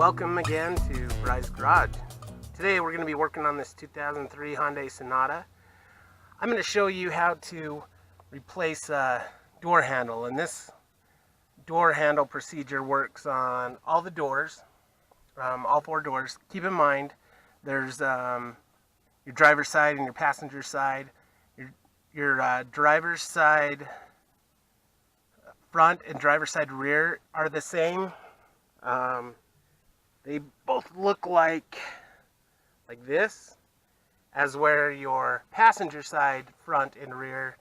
Welcome again to BryzGarage. Today we're going to be working on this 2003 Hyundai Sonata. I'm going to show you how to replace a door handle, and this door handle procedure works on all the doors, all four doors. Keep in mind there's your driver's side and your passenger side. Your driver's side front and driver's side rear are the same. They both look like this, as where your passenger side front and rear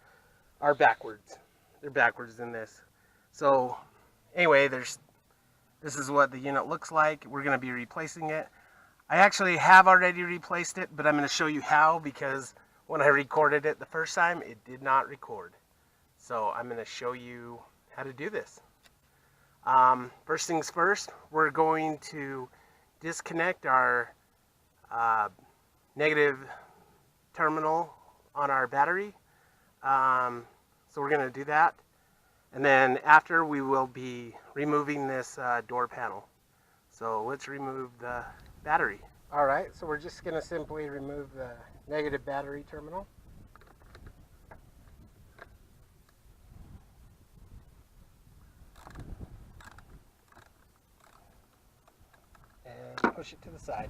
are backwards. They're backwards in this. So anyway, this is what the unit looks like. We're going to be replacing it. I actually have already replaced it, but I'm going to show you how, because when I recorded it the first time, it did not record. So I'm going to show you how to do this. First things first, we're going to disconnect our negative terminal on our battery. So we're going to do that. And then after, we will be removing this door panel. So let's remove the battery. All right, so we're just going to simply remove the negative battery terminal. And push it to the side.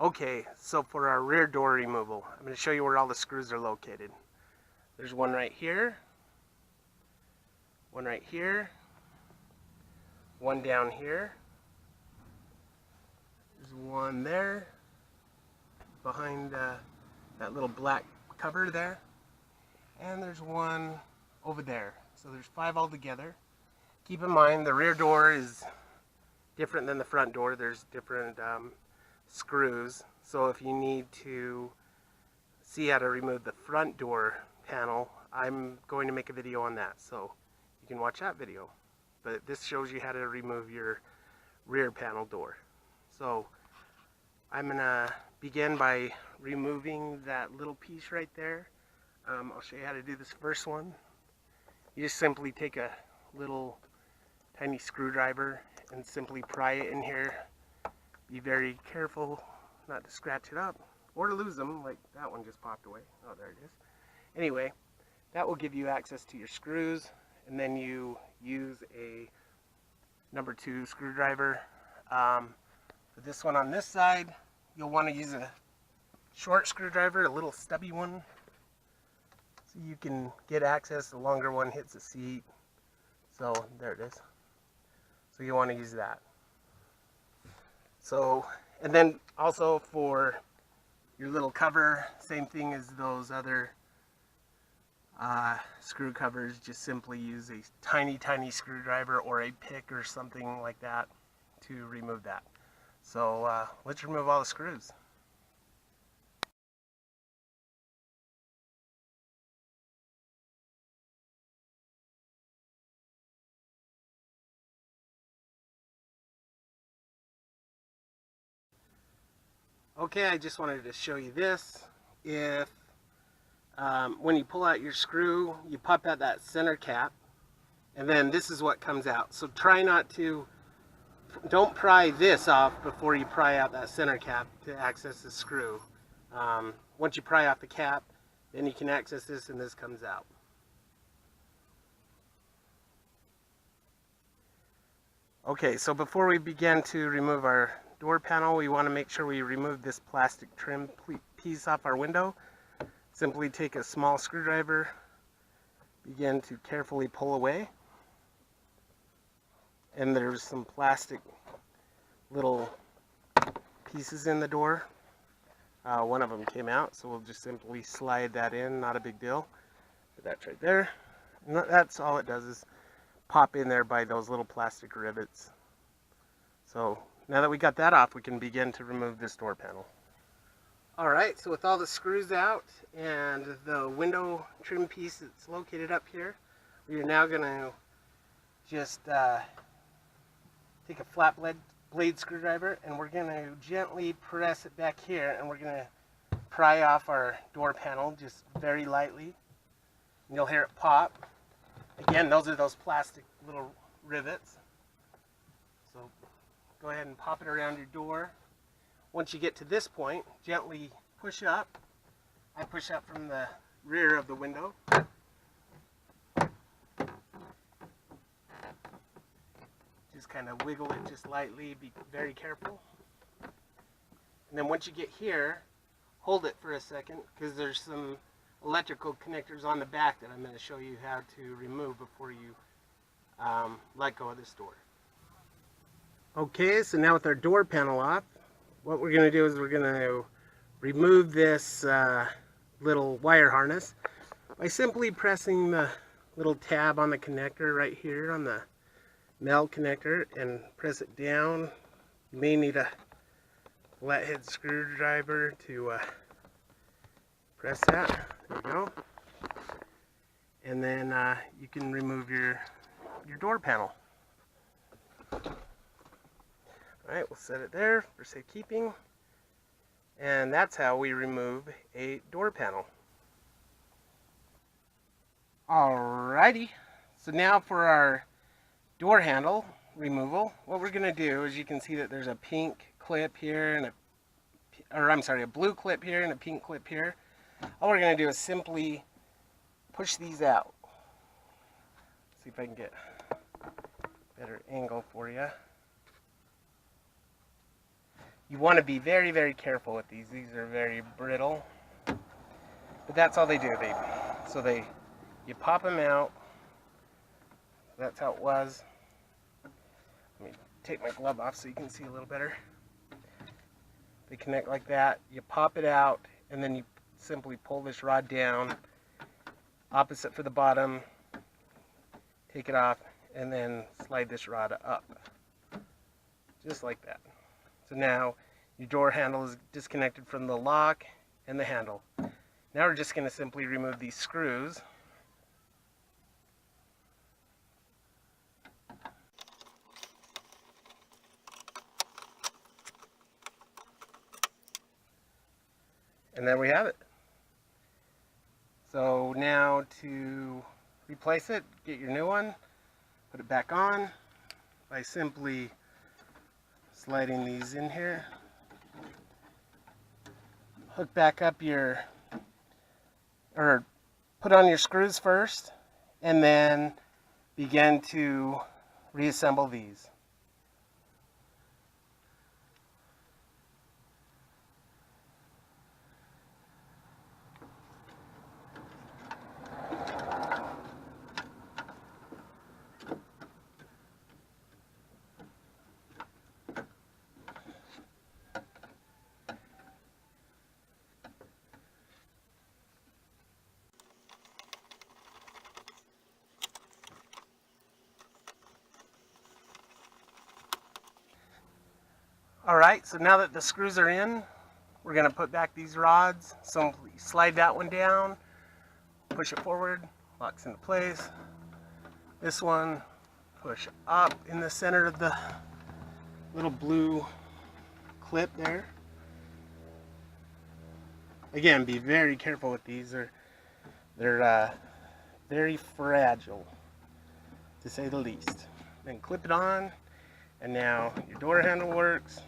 Okay, so for our rear door removal, I'm going to show you where all the screws are located. There's one right here, one right here, one down here, there's one there, behind that little black cover there, and there's one over there. So there's 5 altogether. Keep in mind the rear door is different than the front door. There's different screws. So if you need to see how to remove the front door panel, I'm going to make a video on that, so you can watch that video. But this shows you how to remove your rear panel door. So I'm gonna begin by removing that little piece right there. I'll show you how to do this first one. You just simply take a little tiny screwdriver and simply pry it in here. Be very careful not to scratch it up or to lose them, like that one just popped away. Oh, there it is. Anyway, that will give you access to your screws, and then you use a number 2 screwdriver. For this one on this side, you'll want to use a short screwdriver, a little stubby one, so you can get access. The longer one hits the seat. So there it is. So you want to use that. So, and then also for your little cover, same thing as those other screw covers, just simply use a tiny screwdriver or a pick or something like that to remove that. So let's remove all the screws. Okay, I just wanted to show you this. If when you pull out your screw, you pop out that center cap, and then this is what comes out. So try not to, don't pry this off before you pry out that center cap to access the screw. Once you pry off the cap, then you can access this, and this comes out. Okay, so before we begin to remove our door panel, we want to make sure we remove this plastic trim piece off our window. Simply take a small screwdriver, begin to carefully pull away, and there's some plastic little pieces in the door. One of them came out, so we'll just simply slide that in, not a big deal. That's right there. And that's all it does, is pop in there by those little plastic rivets. So now that we got that off, we can begin to remove this door panel. Alright, so with all the screws out and the window trim piece that's located up here, we are now going to just take a flat blade screwdriver, and we're going to gently press it back here, and we're going to pry off our door panel just very lightly. And you'll hear it pop. Again, those are those plastic little rivets. go ahead and pop it around your door. Once you get to this point, gently push up. I push up from the rear of the window. Just kind of wiggle it just lightly, be very careful. And then once you get here, hold it for a second, because there's some electrical connectors on the back that I'm going to show you how to remove before you let go of this door. Okay, so now with our door panel off, what we're going to do is we're going to remove this little wire harness by simply pressing the little tab on the connector right here on the male connector and press it down. You may need a flathead screwdriver to press that. There you go. And then you can remove your door panel. Alright, we'll set it there for safekeeping. And that's how we remove a door panel. Alrighty, so now for our door handle removal, what we're going to do is you can see that there's a pink clip here and a blue clip here and a pink clip here. All we're going to do is simply push these out. See if I can get a better angle for you. You want to be very, very careful with these. These are very brittle. But that's all they do. You pop them out. That's how it was. Let me take my glove off so you can see a little better. They connect like that. You pop it out, and then you simply pull this rod down. Opposite for the bottom. Take it off, and then slide this rod up. Just like that. So now your door handle is disconnected from the lock and the handle. Now we're just going to simply remove these screws. And there we have it. So now to replace it, get your new one, put it back on by simply sliding these in here. Hook back up put on your screws first, and then begin to reassemble these. Alright, so now that the screws are in, we're going to put back these rods. So slide that one down, push it forward, locks into place. This one, push up in the center of the little blue clip there. Again, be very careful with these. They're very fragile, to say the least. Then clip it on, and now your door handle works.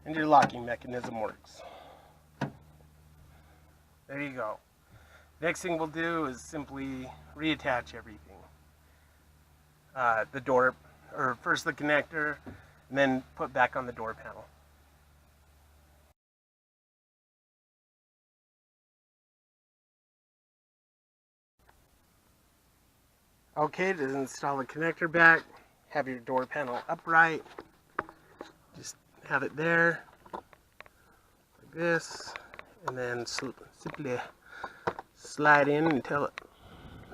And your locking mechanism works. There you go. Next thing we'll do is simply reattach everything. The door, or first the connector, and then put back on the door panel. Okay, to install the connector back, have your door panel upright. Just have it there, like this, and then simply slide in until it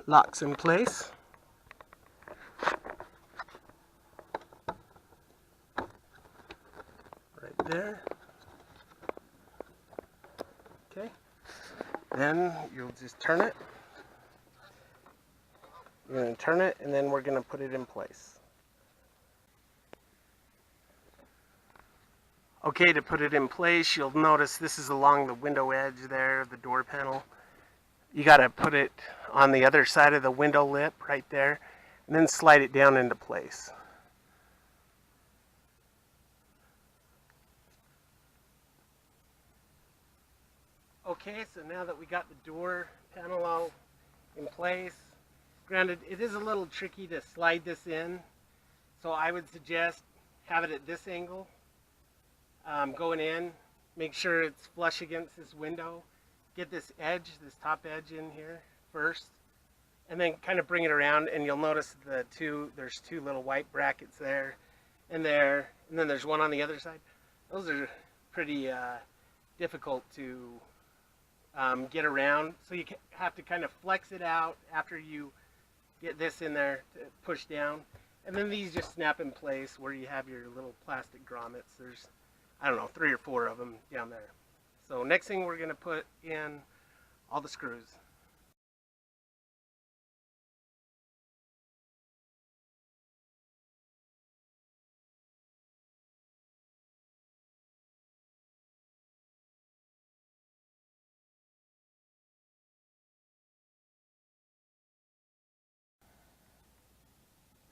locks in place. Right there. Okay. Then you'll just turn it. You're going to turn it, and then we're going to put it in place. Okay, to put it in place, you'll notice this is along the window edge there of the door panel. You got to put it on the other side of the window lip right there, and then slide it down into place. Okay, so now that we got the door panel all in place, granted it is a little tricky to slide this in, so I would suggest have it at this angle, going in, make sure it's flush against this window, get this edge, this top edge in here first, and then kind of bring it around, and you'll notice there's two little white brackets there, and then there's one on the other side. Those are pretty difficult to get around, so you have to kind of flex it out after you get this in there to push down, and then these just snap in place where you have your little plastic grommets. There's, I don't know, 3 or 4 of them down there. So next thing, we're going to put in all the screws.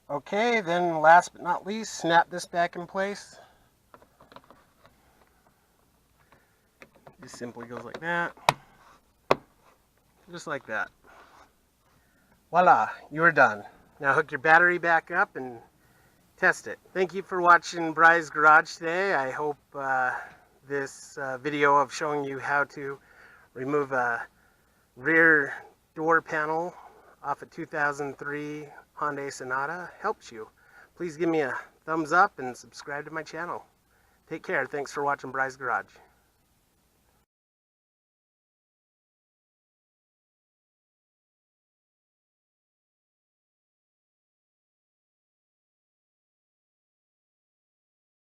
Okay, then last but not least, snap this back in place. Just simply goes like that. Just like that. Voila, you are done. Now hook your battery back up and test it. Thank you for watching BryzGarage today. I hope this video of showing you how to remove a rear door panel off a 2003 Hyundai Sonata helps you. Please give me a thumbs up and subscribe to my channel. Take care. Thanks for watching BryzGarage.